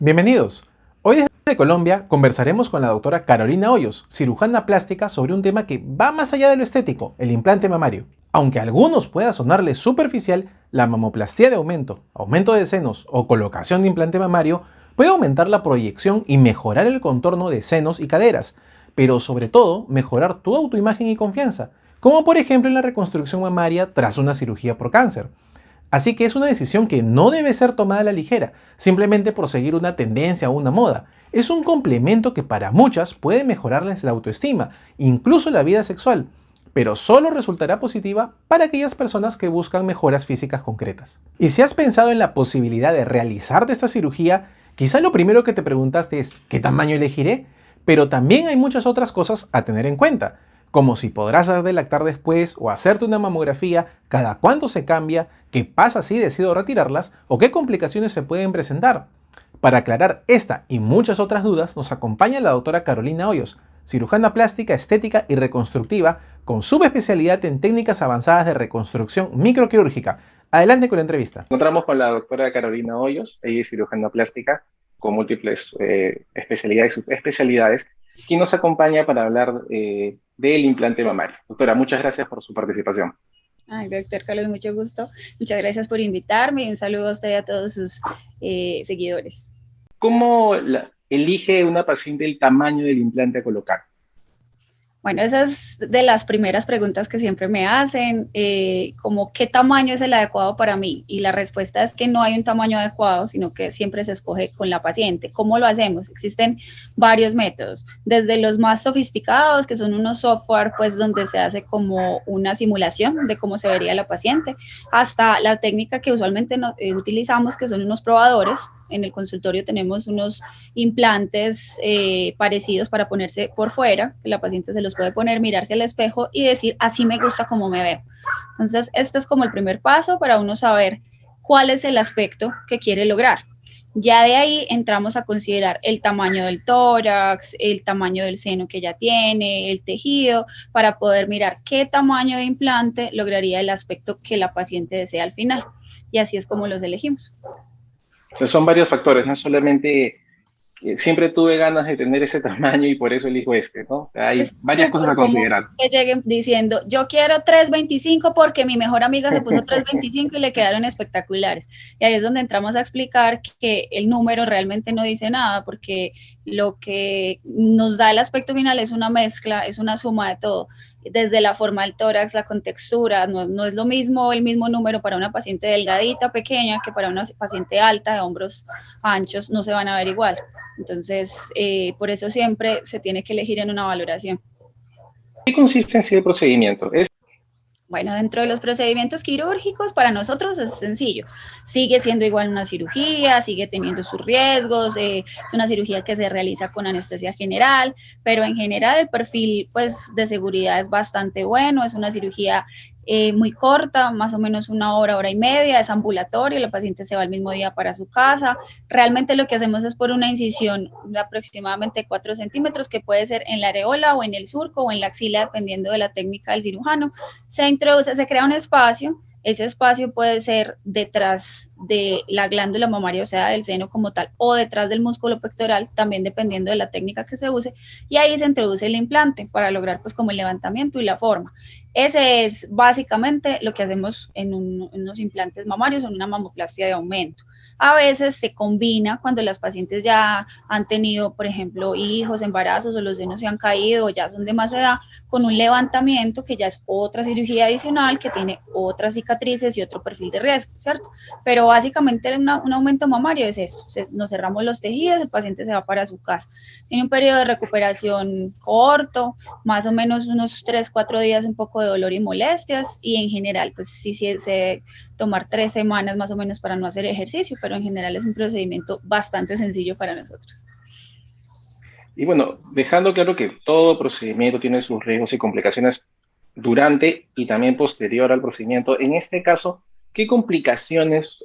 Bienvenidos. Hoy desde Colombia conversaremos con la doctora Carolina Hoyos, cirujana plástica, sobre un tema que va más allá de lo estético, el implante mamario. Aunque a algunos pueda sonarles superficial, la mamoplastía de aumento de senos o colocación de implante mamario puede aumentar la proyección y mejorar el contorno de senos y caderas, pero sobre todo mejorar tu autoimagen y confianza, como por ejemplo en la reconstrucción mamaria tras una cirugía por cáncer. Así que es una decisión que no debe ser tomada a la ligera, simplemente por seguir una tendencia o una moda. Es un complemento que para muchas puede mejorarles la autoestima, incluso la vida sexual, pero solo resultará positiva para aquellas personas que buscan mejoras físicas concretas. Y si has pensado en la posibilidad de realizarte esta cirugía, quizá lo primero que te preguntaste es ¿qué tamaño elegiré? Pero también hay muchas otras cosas a tener en cuenta, como si podrás dar de lactar después o hacerte una mamografía, cada cuánto se cambia, qué pasa si decido retirarlas o qué complicaciones se pueden presentar. Para aclarar esta y muchas otras dudas nos acompaña la doctora Carolina Hoyos, cirujana plástica, estética y reconstructiva con subespecialidad en técnicas avanzadas de reconstrucción microquirúrgica. Adelante con la entrevista. Encontramos con la doctora Carolina Hoyos, ella es cirujana plástica con múltiples especialidades y subespecialidades, quien nos acompaña para hablar del implante mamario. Doctora, muchas gracias por su participación. Ay, doctor Carlos, mucho gusto. Muchas gracias por invitarme y un saludo a usted y a todos sus seguidores. ¿Cómo elige una paciente el tamaño del implante a colocar? Bueno, esa es de las primeras preguntas que siempre me hacen, como qué tamaño es el adecuado para mí. Y la respuesta es que no hay un tamaño adecuado, sino que siempre se escoge con la paciente. ¿Cómo lo hacemos? Existen varios métodos, desde los más sofisticados, que son unos software, pues donde se hace como una simulación de cómo se vería la paciente, hasta la técnica que usualmente utilizamos, que son unos probadores. En el consultorio tenemos unos implantes parecidos para ponerse por fuera, que la paciente se los puede poner, mirarse al espejo y decir, así me gusta como me veo. Entonces, este es como el primer paso para uno saber cuál es el aspecto que quiere lograr. Ya de ahí entramos a considerar el tamaño del tórax, el tamaño del seno que ya tiene, el tejido, para poder mirar qué tamaño de implante lograría el aspecto que la paciente desea al final. Y así es como los elegimos. Entonces son varios factores, no solamente siempre tuve ganas de tener ese tamaño y por eso elijo este, ¿no? O sea, hay Es varias cosas súper a común considerar. que lleguen diciendo, yo quiero 325 porque mi mejor amiga se puso 325 y le quedaron espectaculares. Y ahí es donde entramos a explicar que el número realmente no dice nada, porque lo que nos da el aspecto final es una mezcla, es una suma de todo, desde la forma del tórax, la contextura, no es lo mismo el mismo número para una paciente delgadita, pequeña, que para una paciente alta, de hombros anchos, no se van a ver igual. Entonces, por eso siempre se tiene que elegir en una valoración. ¿Qué consiste en sí el procedimiento? Bueno, dentro de los procedimientos quirúrgicos, para nosotros es sencillo. Sigue siendo igual una cirugía, sigue teniendo sus riesgos, es una cirugía que se realiza con anestesia general, pero en general el perfil pues, de seguridad es bastante bueno, es una cirugía muy corta, más o menos una hora, hora y media, es ambulatorio, la paciente se va el mismo día para su casa. Realmente lo que hacemos es por una incisión de aproximadamente 4 centímetros, que puede ser en la areola o en el surco o en la axila, dependiendo de la técnica del cirujano. Se introduce, se crea un espacio. Ese espacio puede ser detrás de la glándula mamaria, o sea, del seno como tal, o detrás del músculo pectoral, también dependiendo de la técnica que se use, y ahí se introduce el implante para lograr pues como el levantamiento y la forma. Ese es básicamente lo que hacemos en unos implantes mamarios o en una mamoplastia de aumento. A veces se combina cuando las pacientes ya han tenido, por ejemplo, hijos, embarazos o los senos se han caído o ya son de más edad, con un levantamiento que ya es otra cirugía adicional que tiene otras cicatrices y otro perfil de riesgo, ¿cierto? Pero básicamente un aumento mamario es esto, nos cerramos los tejidos, el paciente se va para su casa. Tiene un periodo de recuperación corto, más o menos unos 3, 4 días, un poco de dolor y molestias, y en general, pues sí se debe tomar 3 semanas más o menos para no hacer ejercicio, pero en general es un procedimiento bastante sencillo para nosotros. Y bueno, dejando claro que todo procedimiento tiene sus riesgos y complicaciones durante y también posterior al procedimiento, en este caso, ¿qué complicaciones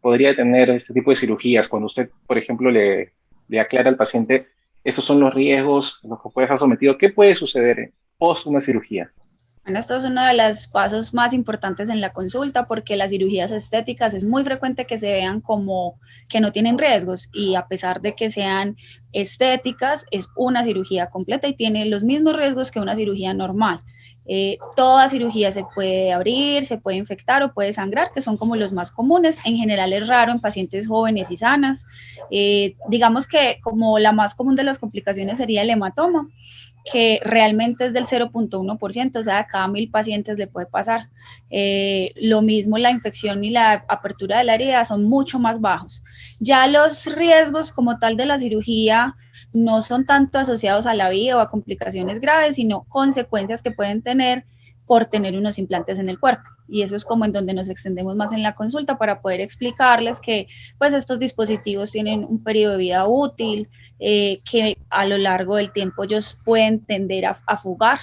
podría tener este tipo de cirugías cuando usted, por ejemplo, le aclara al paciente, estos son los riesgos a los que puede estar sometido? ¿Qué puede suceder post una cirugía? Bueno, esto es uno de los pasos más importantes en la consulta porque las cirugías estéticas es muy frecuente que se vean como que no tienen riesgos y a pesar de que sean estéticas, es una cirugía completa y tiene los mismos riesgos que una cirugía normal. Toda cirugía se puede abrir, se puede infectar o puede sangrar, que son como los más comunes. En general es raro en pacientes jóvenes y sanas. Digamos que como la más común de las complicaciones sería el hematoma, que realmente es del 0.1%, o sea, a cada 1000 pacientes le puede pasar. Lo mismo la infección y la apertura de la herida son mucho más bajos. Ya los riesgos como tal de la cirugía no son tanto asociados a la vida o a complicaciones graves, sino consecuencias que pueden tener por tener unos implantes en el cuerpo. Y eso es como en donde nos extendemos más en la consulta para poder explicarles que pues estos dispositivos tienen un periodo de vida útil, que a lo largo del tiempo ellos pueden tender a fugar,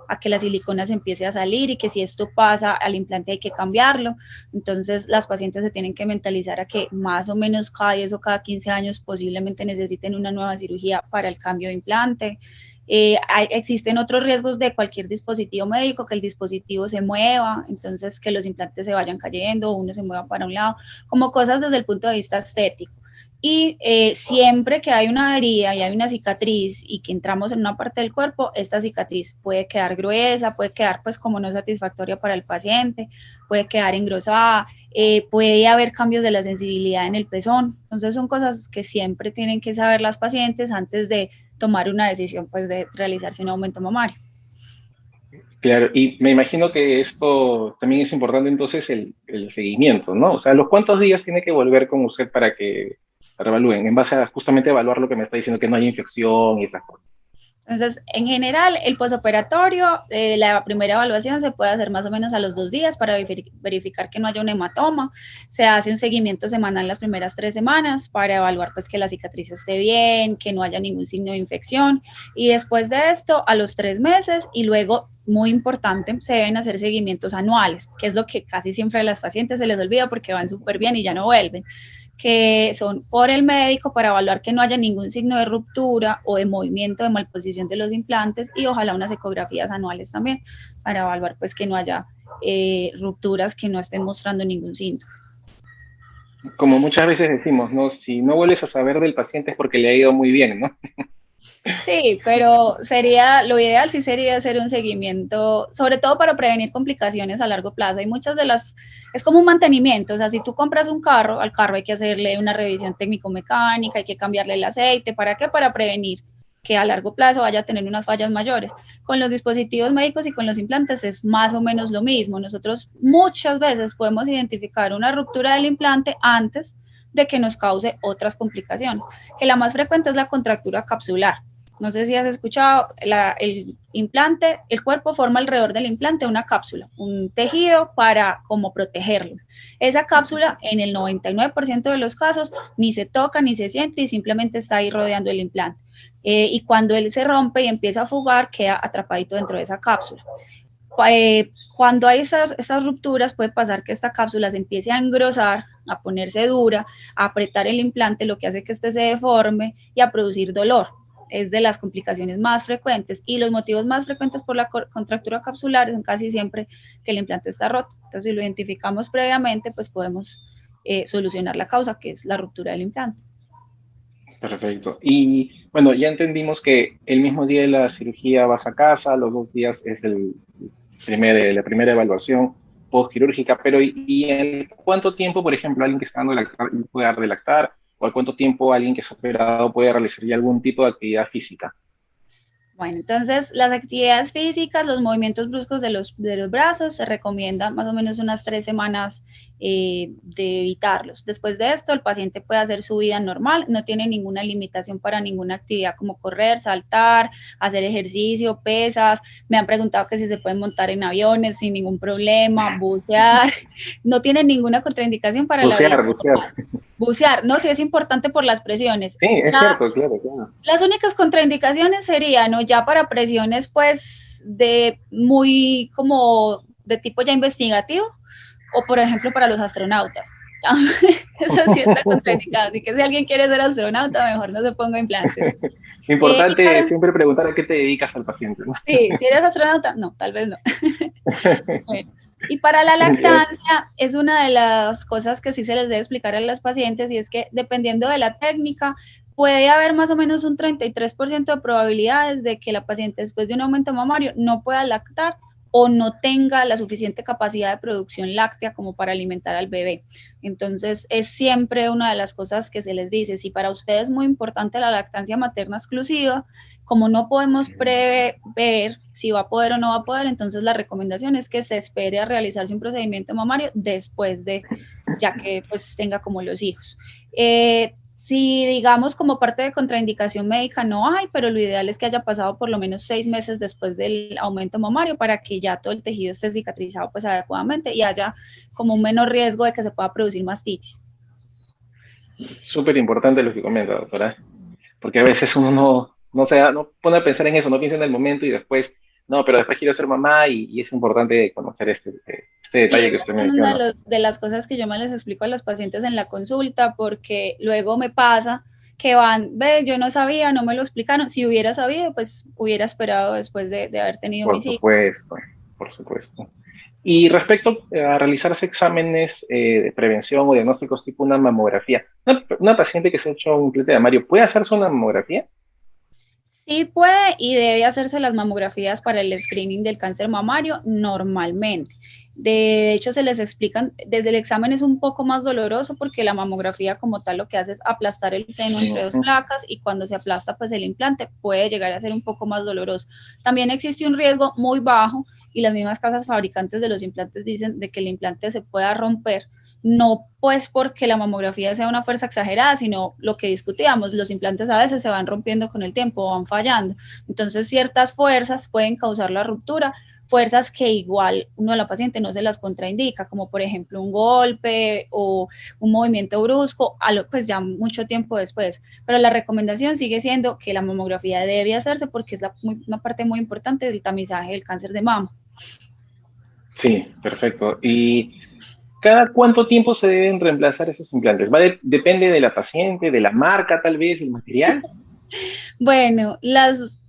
a que la silicona se empiece a salir y que si esto pasa al implante hay que cambiarlo. Entonces las pacientes se tienen que mentalizar a que más o menos cada 10 o cada 15 años posiblemente necesiten una nueva cirugía para el cambio de implante. Existen otros riesgos de cualquier dispositivo médico, que el dispositivo se mueva, entonces que los implantes se vayan cayendo, uno se mueva para un lado, como cosas desde el punto de vista estético. Y siempre que hay una herida y hay una cicatriz y que entramos en una parte del cuerpo, esta cicatriz puede quedar gruesa, puede quedar pues como no satisfactoria para el paciente, puede quedar engrosada, puede haber cambios de la sensibilidad en el pezón. Entonces son cosas que siempre tienen que saber las pacientes antes de tomar una decisión pues de realizarse un aumento mamario. Claro, y me imagino que esto también es importante entonces el seguimiento, ¿no? O sea, ¿los cuántos días tiene que volver con usted para que revalúen, en base a justamente evaluar lo que me está diciendo, que no hay infección y esas cosas? Entonces, en general, el posoperatorio, la primera evaluación se puede hacer más o menos a los 2 días para verificar que no haya un hematoma. Se hace un seguimiento semanal las primeras 3 semanas para evaluar pues que la cicatriz esté bien, que no haya ningún signo de infección. Y después de esto, a los 3 meses y luego, muy importante, se deben hacer seguimientos anuales, que es lo que casi siempre a las pacientes se les olvida porque van súper bien y ya no vuelven, que son por el médico para evaluar que no haya ningún signo de ruptura o de movimiento de malposición de los implantes y ojalá unas ecografías anuales también para evaluar pues que no haya rupturas que no estén mostrando ningún síntoma. Como muchas veces decimos, ¿no? Si no vuelves a saber del paciente es porque le ha ido muy bien, ¿no? Sí, pero sería, lo ideal sí sería hacer un seguimiento, sobre todo para prevenir complicaciones a largo plazo. Hay muchas de las, es como un mantenimiento, o sea, si tú compras un carro, al carro hay que hacerle una revisión técnico-mecánica, hay que cambiarle el aceite, ¿para qué? Para prevenir que a largo plazo vaya a tener unas fallas mayores. Con los dispositivos médicos y con los implantes es más o menos lo mismo. Nosotros muchas veces podemos identificar una ruptura del implante antes de que nos cause otras complicaciones, que la más frecuente es la contractura capsular. No sé si has escuchado, el implante, el cuerpo forma alrededor del implante una cápsula, un tejido para como protegerlo. Esa cápsula en el 99% de los casos ni se toca ni se siente y simplemente está ahí rodeando el implante. Y cuando él se rompe y empieza a fugar, queda atrapadito dentro de esa cápsula. Cuando hay estas rupturas puede pasar que esta cápsula se empiece a engrosar, a ponerse dura, a apretar el implante, lo que hace que este se deforme y a producir dolor. Es de las complicaciones más frecuentes y los motivos más frecuentes por la contractura capsular son casi siempre que el implante está roto. Entonces, si lo identificamos previamente, pues podemos solucionar la causa, que es la ruptura del implante. Perfecto. Y bueno, ya entendimos que el mismo día de la cirugía vas a casa, los 2 días es la primera evaluación postquirúrgica, pero ¿y en cuánto tiempo, por ejemplo, alguien que está dando lactar puede dar de lactar? ¿O al cuánto tiempo alguien que se ha operado puede realizar ya algún tipo de actividad física? Bueno, entonces las actividades físicas, los movimientos bruscos de los brazos, se recomienda más o menos unas 3 semanas de evitarlos. Después de esto, el paciente puede hacer su vida normal, no tiene ninguna limitación para ninguna actividad como correr, saltar, hacer ejercicio, pesas. Me han preguntado que si se pueden montar en aviones sin ningún problema, bucear. No tiene ninguna contraindicación para la vida. Bucear. Bucear, no, sí es importante por las presiones. Sí, es Ya cierto, claro, claro. las únicas contraindicaciones serían, ¿no? Ya para presiones, pues, de muy como de tipo ya investigativo, o por ejemplo para los astronautas. Eso sí está contraindicado. Así que si alguien quiere ser astronauta, mejor no se ponga implantes. Y Importante para, siempre preguntar a qué te dedicas al paciente, ¿no? sí, si eres astronauta, no, tal vez no. Bueno, y para la Ya. lactancia es una de las cosas que sí se les debe explicar a las pacientes y es que dependiendo de la técnica puede haber más o menos un 33% de probabilidades de que la paciente después de un aumento mamario no pueda lactar o no tenga la suficiente capacidad de producción láctea como para alimentar al bebé. Entonces es siempre una de las cosas que se les dice, si para ustedes es muy importante la lactancia materna exclusiva, como no podemos prever si va a poder o no va a poder, entonces la recomendación es que se espere a realizarse un procedimiento mamario después de, ya que pues tenga como los hijos. Si digamos como parte de contraindicación médica no hay, pero lo ideal es que haya pasado por lo menos 6 meses después del aumento mamario para que ya todo el tejido esté cicatrizado pues adecuadamente y haya como un menor riesgo de que se pueda producir mastitis. Súper importante lo que comenta, doctora, porque a veces uno no pone a pensar en eso, no piensa en el momento y después, no, pero después quiero ser mamá y es importante conocer este Y detalle que esa usted es una menciona. de las cosas que yo más les explico a las pacientes en la consulta, porque luego me pasa que van, ve, yo no sabía, no me lo explicaron. Si hubiera sabido, pues hubiera esperado después de haber tenido Por mis hijos. supuesto, por supuesto. Y respecto a realizarse exámenes de prevención o diagnósticos tipo una mamografía, una paciente que se ha hecho un implante mamario, ¿puede hacerse una mamografía? Sí puede y debe hacerse las mamografías para el screening del cáncer mamario normalmente. De hecho, se les explican, desde el examen es un poco más doloroso porque la mamografía como tal lo que hace es aplastar el seno entre dos Ujú. placas y cuando se aplasta pues el implante puede llegar a ser un poco más doloroso. También existe un riesgo muy bajo y las mismas casas fabricantes de los implantes dicen de que el implante se pueda romper, no pues porque la mamografía sea una fuerza exagerada, sino lo que discutíamos, los implantes a veces se van rompiendo con el tiempo o van fallando. Entonces ciertas fuerzas pueden causar la ruptura, fuerzas que igual uno a la paciente no se las contraindica, como por ejemplo un golpe o un movimiento brusco, pues ya mucho tiempo después. Pero la recomendación sigue siendo que la mamografía debe hacerse porque es una parte muy importante del tamizaje del cáncer de mama. Sí, perfecto. ¿Y cada cuánto tiempo se deben reemplazar esos implantes? Depende de la paciente, de la marca tal vez, del material. Bueno,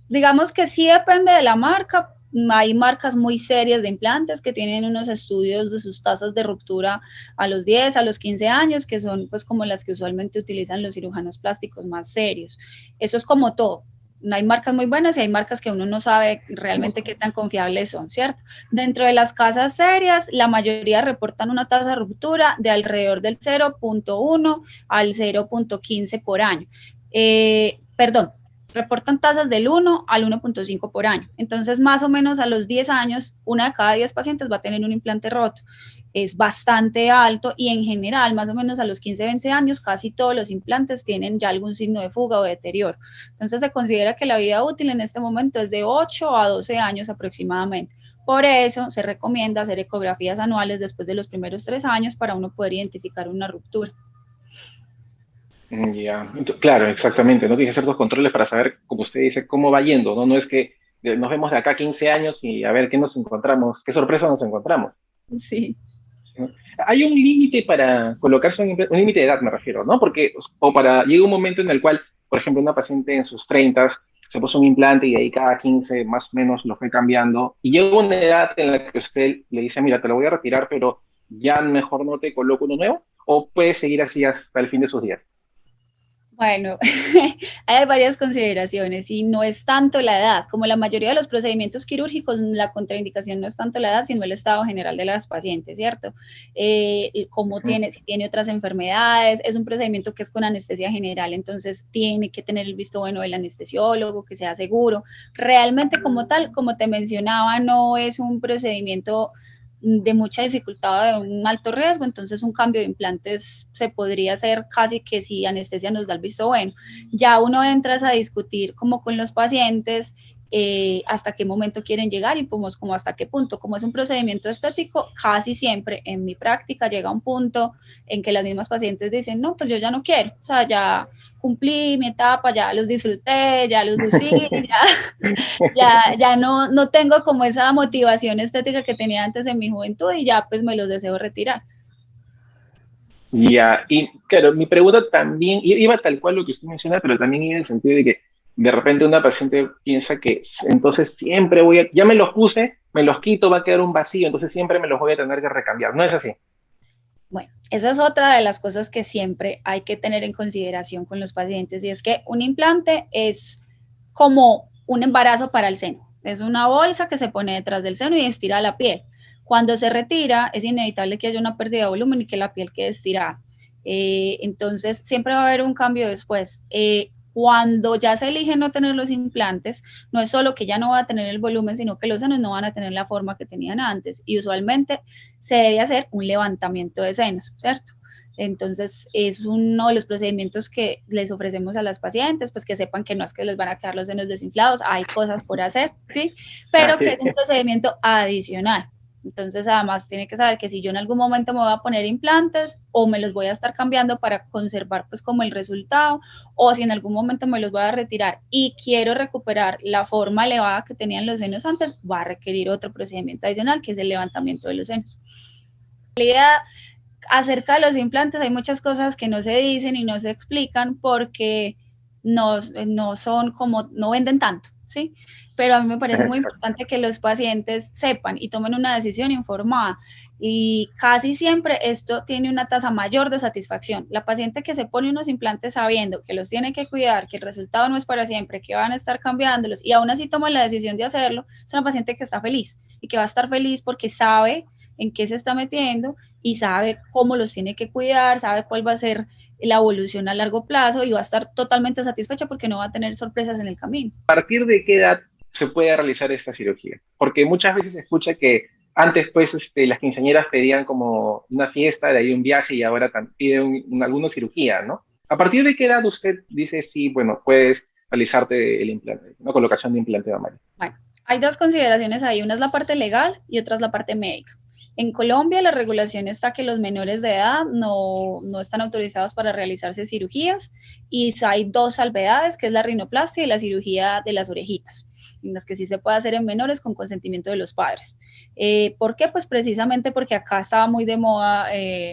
digamos que sí depende de la marca. Hay marcas muy serias de implantes que tienen unos estudios de sus tasas de ruptura a los 10, a los 15 años, que son pues como las que usualmente utilizan los cirujanos plásticos más serios. Eso es como todo. Hay marcas muy buenas y hay marcas que uno no sabe realmente qué tan confiables son, ¿cierto? Dentro de las casas serias, la mayoría reportan una tasa de ruptura de alrededor del 0.1 al 0.15 por año. Perdón, reportan tasas del 1 al 1.5 por año. Entonces, más o menos a los 10 años, una de cada 10 pacientes va a tener un implante roto. Es bastante alto y en general, más o menos a los 15, 20 años, casi todos los implantes tienen ya algún signo de fuga o de deterioro. Entonces, se considera que la vida útil en este momento es de 8 a 12 años aproximadamente. Por eso se recomienda hacer ecografías anuales después de los primeros 3 años para uno poder identificar una ruptura. Ya, claro, exactamente. No tienes que hacer dos controles para saber, como usted dice, cómo va yendo, ¿no? No es que nos vemos de acá 15 años y a ver qué nos encontramos, qué sorpresa nos encontramos, Sí. ¿no? Hay un límite para colocarse un límite de edad, me refiero, ¿no? Porque, llega un momento en el cual, por ejemplo, una paciente en sus 30 se puso un implante y ahí cada 15 más o menos lo fue cambiando, y llega una edad en la que usted le dice, mira, te lo voy a retirar, pero ya mejor no te coloco uno nuevo, o puede seguir así hasta el fin de sus días. Bueno, hay varias consideraciones y no es tanto la edad, como la mayoría de los procedimientos quirúrgicos, la contraindicación no es tanto la edad, sino el estado general de las pacientes, ¿cierto? Cómo tiene, si tiene otras enfermedades, es un procedimiento que es con anestesia general, entonces tiene que tener el visto bueno del anestesiólogo, que sea seguro. Realmente como tal, como te mencionaba, no es un procedimiento de mucha dificultad o de un alto riesgo, entonces un cambio de implantes se podría hacer casi que si anestesia nos da el visto bueno. Ya uno entra a discutir como con los pacientes hasta qué momento quieren llegar y pues, como hasta qué punto. Como es un procedimiento estético, casi siempre en mi práctica llega un punto en que las mismas pacientes dicen, no, pues yo ya no quiero, o sea, ya cumplí mi etapa, ya los disfruté, ya los lucí, ya no tengo como esa motivación estética que tenía antes en mi juventud y ya pues me los deseo retirar. Ya, y claro, mi pregunta también iba tal cual lo que usted menciona, pero también iba en el sentido de que De repente una paciente piensa que entonces siempre ya me los puse, me los quito, va a quedar un vacío, entonces siempre me los voy a tener que recambiar. No es así. Bueno, eso es otra de las cosas que siempre hay que tener en consideración con los pacientes, y es que un implante es como un embarazo para el seno. Es una bolsa que se pone detrás del seno y estira la piel. Cuando se retira, es inevitable que haya una pérdida de volumen y que la piel quede estirada. Entonces, siempre va a haber un cambio después. Cuando ya se elige no tener los implantes, no es solo que ya no va a tener el volumen, sino que los senos no van a tener la forma que tenían antes, y usualmente se debe hacer un levantamiento de senos, ¿cierto? Entonces, es uno de los procedimientos que les ofrecemos a las pacientes, pues que sepan que no es que les van a quedar los senos desinflados, hay cosas por hacer, ¿sí? Pero que es un procedimiento adicional. Entonces, además, tiene que saber que si yo en algún momento me voy a poner implantes o me los voy a estar cambiando para conservar pues como el resultado, o si en algún momento me los voy a retirar y quiero recuperar la forma elevada que tenían los senos antes, va a requerir otro procedimiento adicional, que es el levantamiento de los senos. En realidad, acerca de los implantes hay muchas cosas que no se dicen y no se explican porque no son como, no venden tanto, ¿sí? Pero a mí me parece muy importante que los pacientes sepan y tomen una decisión informada, y casi siempre esto tiene una tasa mayor de satisfacción. La paciente que se pone unos implantes sabiendo que los tiene que cuidar, que el resultado no es para siempre, que van a estar cambiándolos y aún así toma la decisión de hacerlo, es una paciente que está feliz y que va a estar feliz porque sabe en qué se está metiendo y sabe cómo los tiene que cuidar, sabe cuál va a ser la evolución a largo plazo y va a estar totalmente satisfecha porque no va a tener sorpresas en el camino. ¿A partir de qué edad se puede realizar esta cirugía? Porque muchas veces se escucha que antes pues las quinceañeras pedían como una fiesta, de ahí un viaje, y ahora piden alguna cirugía, ¿no? ¿A partir de qué edad usted dice sí, bueno, puedes realizarte el implante, una colocación de implante mamario? Bueno, hay dos consideraciones ahí, una es la parte legal y otra es la parte médica. En Colombia la regulación está que los menores de edad no están autorizados para realizarse cirugías, y hay dos salvedades, que es la rinoplastia y la cirugía de las orejitas, en las que sí se puede hacer en menores con consentimiento de los padres. ¿Por qué? Pues precisamente porque acá estaba muy de moda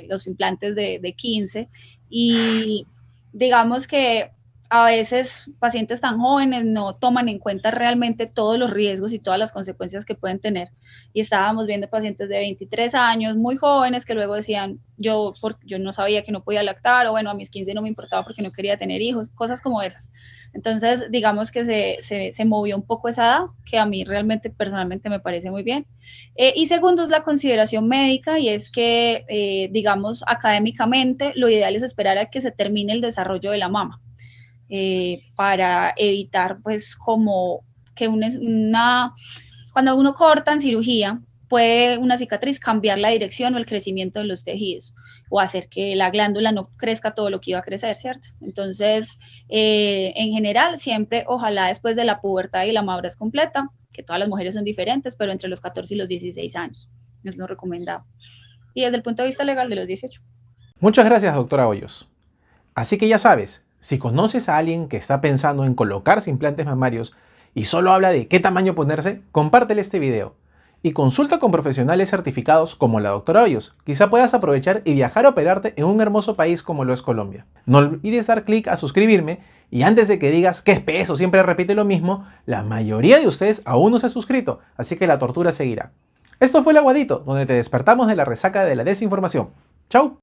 los implantes de 15, y digamos que a veces pacientes tan jóvenes no toman en cuenta realmente todos los riesgos y todas las consecuencias que pueden tener. Y estábamos viendo pacientes de 23 años, muy jóvenes, que luego decían, yo no sabía que no podía lactar, o bueno, a mis 15 no me importaba porque no quería tener hijos, cosas como esas. Entonces, digamos que se movió un poco esa edad, que a mí realmente personalmente me parece muy bien. Y segundo es la consideración médica, y es que, digamos, académicamente, lo ideal es esperar a que se termine el desarrollo de la mama. Para evitar pues como que cuando uno corta en cirugía, puede una cicatriz cambiar la dirección o el crecimiento de los tejidos, o hacer que la glándula no crezca todo lo que iba a crecer, ¿cierto? Entonces, en general, siempre, ojalá después de la pubertad y la madurez completa, que todas las mujeres son diferentes, pero entre los 14 y los 16 años, es lo recomendado. Y desde el punto de vista legal, de los 18. Muchas gracias, doctora Hoyos. Así que ya sabes, si conoces a alguien que está pensando en colocarse implantes mamarios y solo habla de qué tamaño ponerse, compártele este video. Y consulta con profesionales certificados como la doctora Hoyos. Quizá puedas aprovechar y viajar a operarte en un hermoso país como lo es Colombia. No olvides dar clic a suscribirme, y antes de que digas que es peso, siempre repite lo mismo, la mayoría de ustedes aún no se ha suscrito, así que la tortura seguirá. Esto fue El Aguadito, donde te despertamos de la resaca de la desinformación. ¡Chao!